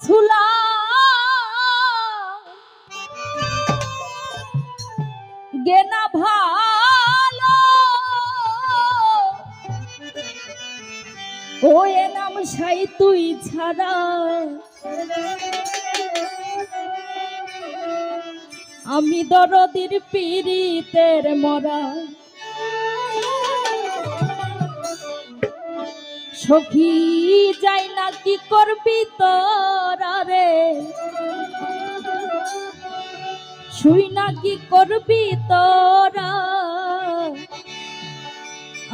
ছুলা গেনা ভালো ও এ নাম সাই তুই ছাড়া আমি দরদির পীড়িতের মরা সখী যাই না কি করবি তোরা রে শুই না কি করবি তোরা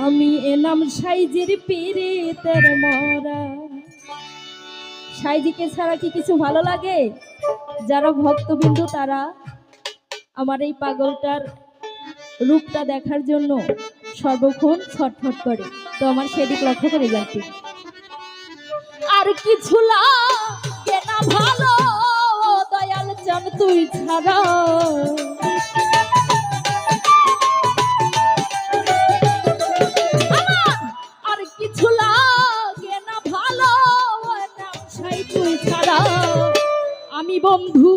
আমি এনাম সাইজির পীড়িতের মরা। সাইজিকে ছাড়া কি কিছু ভালো লাগে? যারা ভক্তবিন্দু তারা আমার এই পাগলটার রূপটা দেখার জন্য সর্বক্ষণ ছটফট করে, তো আমার সেদিক লক্ষ্য করে যাচ্ছে। আর কিছু লাগে না ভালো দয়াল চান তুই ছাড়া আর কিছু লাগে না ভালো সাই তুই ছাড়া আমি বন্ধু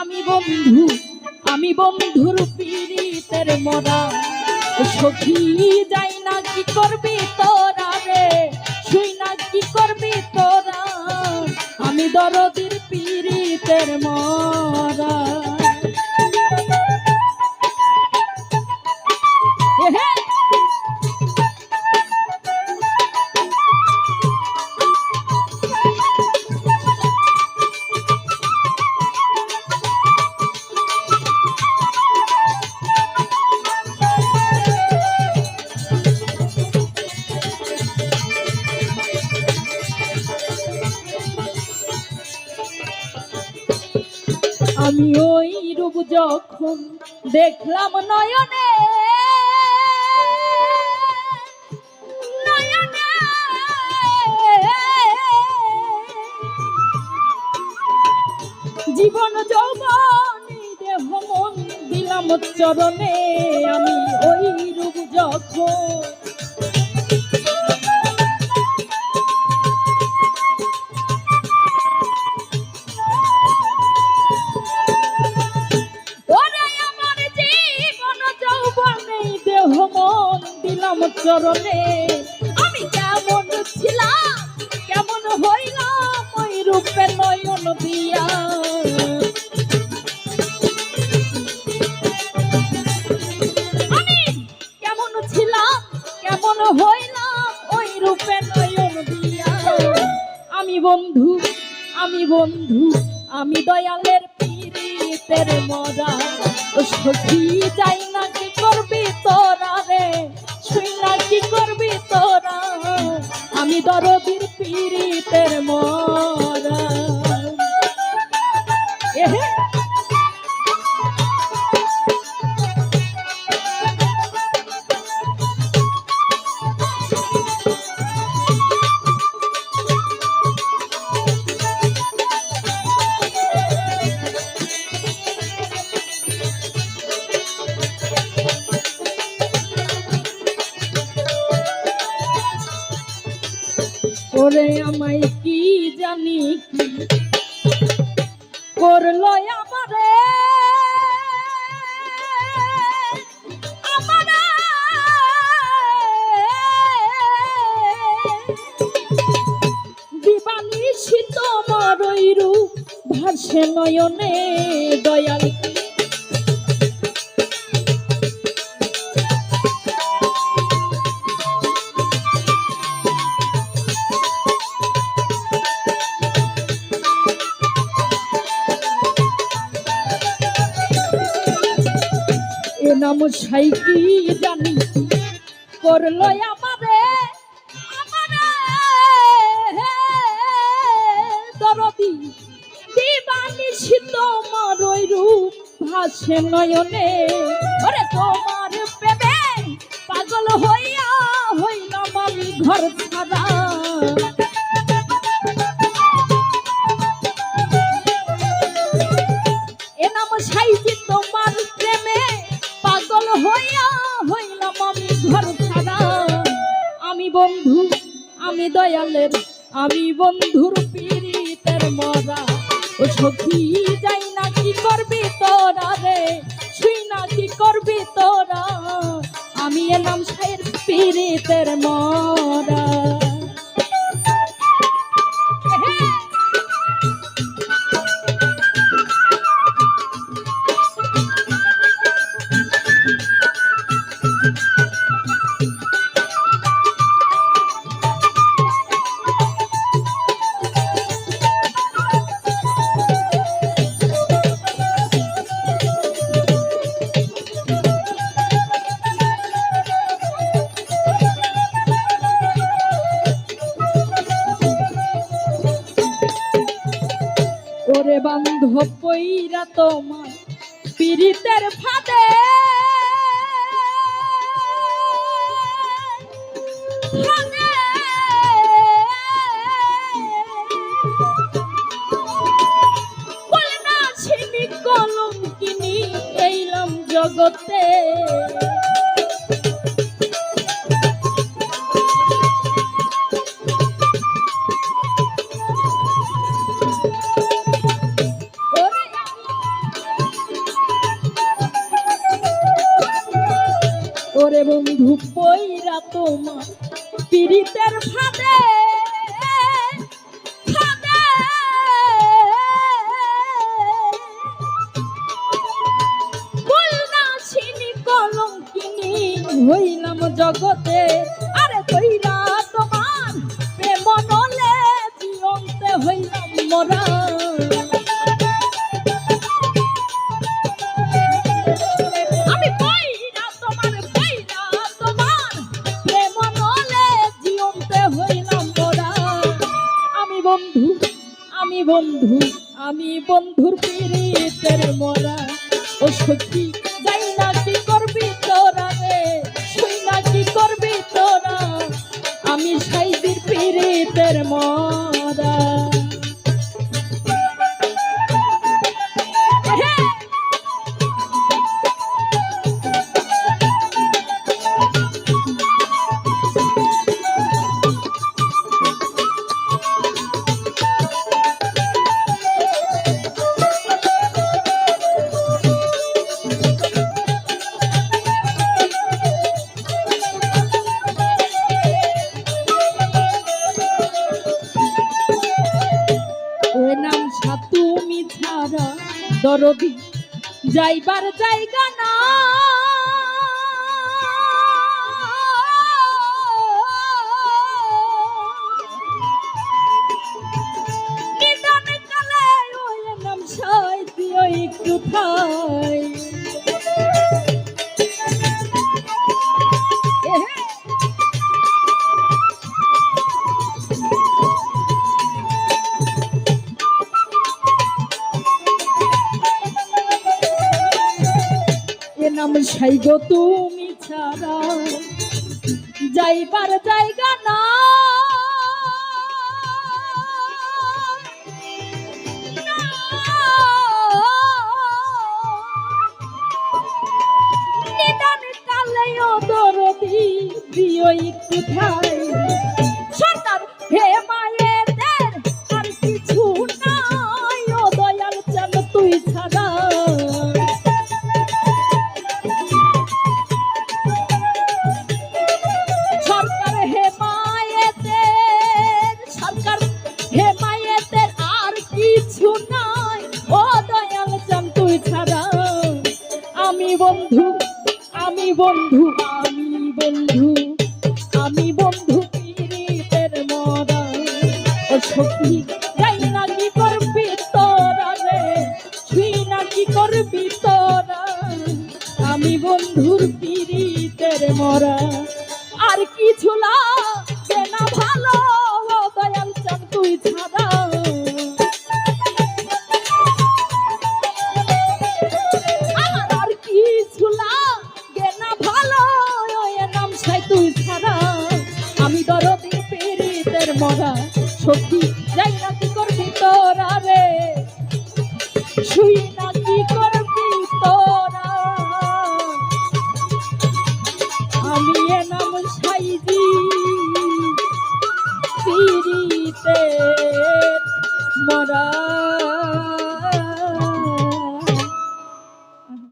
আমি বন্ধু আমি বন্ধুর পীড়িতের মরা সখী যাই না কি করবি তোরা রে শুই না কি করবি তোরা আমি দরদির পীড়িতের মরা। আমি ওই রূপ যখন দেখলাম নয়নে নয়নে জীবন যৌবনী দেহ মন দিলাম চরণে আমি ওই রূপ যখন চরণে আমি কেমন ছিলাম কেমন হইলাম ওই রূপে নয়ন দিয়া আমি কেমন ছিলাম কেমন হইলাম ওই রূপে নয়ন দিয়া আমি বন্ধু আমি দয়ালের পীড়িতের মরা সখী যাই না কি করবি তোরা রে শুই না কি করবি তোরা আমি দরদির পীড়িতের মরা। ওরে আমায় কি জানি কি করলো আমারে আমারে দিবানিশি তোমার ওই রূপ ভাসে নয়নে দয়াল নাম সাই কি জানি করলো আমারে আমারে দরদি দিবানিশি তোমার ওই রূপ ভাসে নয়নে ওরে তোমার প্রেমে পাগল হইয়া হইলাম আমি ঘর ছাড়া এ নাম সাইজি তোমার প্রেমে পাগল হইয়া হইলাম আমি ঘর ছাড়া আমি বন্ধু আমি দয়ালের আমি বন্ধুর পীড়িতের মরা ও সখী যাই না কি করবি তোরা রে শুই না কি করবি তোরা আমি এলাম সাইর পীড়িতের মরা ওরে বান্ধব পইরা তোমার পীড়িতের ফাঁদে বলে না ছিনি কলঙ্কিনী এইলাম জগতে ওরে বন্ধু পইরা তোমার পীড়িতের ফাঁদে বলনা ছিনি কলঙ্কিনী হইলাম জগতে আরে কইরা তোমার প্রেম নলে জীবনতে হইলাম মরা আমি বন্ধুর পীড়িতের মরা ও সখী যাই না কি করবি তোরা রে শুই না কি করবি তোরা আমি সাইদির পীড়িতের মরা তুমি ছাড়া দরদি যাইবার জায়গা না নিদান কালে ওই নাম সাই দিও একটু খাই নাম সাই গো তুমি ছাড়া যাইবার জায়গা না নিদান কালেও দরদি দিও একটু ঠাই সরকার হে মায়েদের আর কিছু নাই ও দয়াল চাঁদ তুই ছাড়া আমি বন্ধু পীড়িতের মরা ও সখী যাই না কি করবি তোরা রে শুই না কি করবি তোরা আমি বন্ধুর পীড়িতের মরা আর কিছু লাগে না ভালো দয়াল চাঁদ তুই ছাড়া আর কিছু লাগে না ভালো তুই ছাড়া আমি দরদির পীড়িতের মরা সখী যাই না কি করবি তোরা রে শুই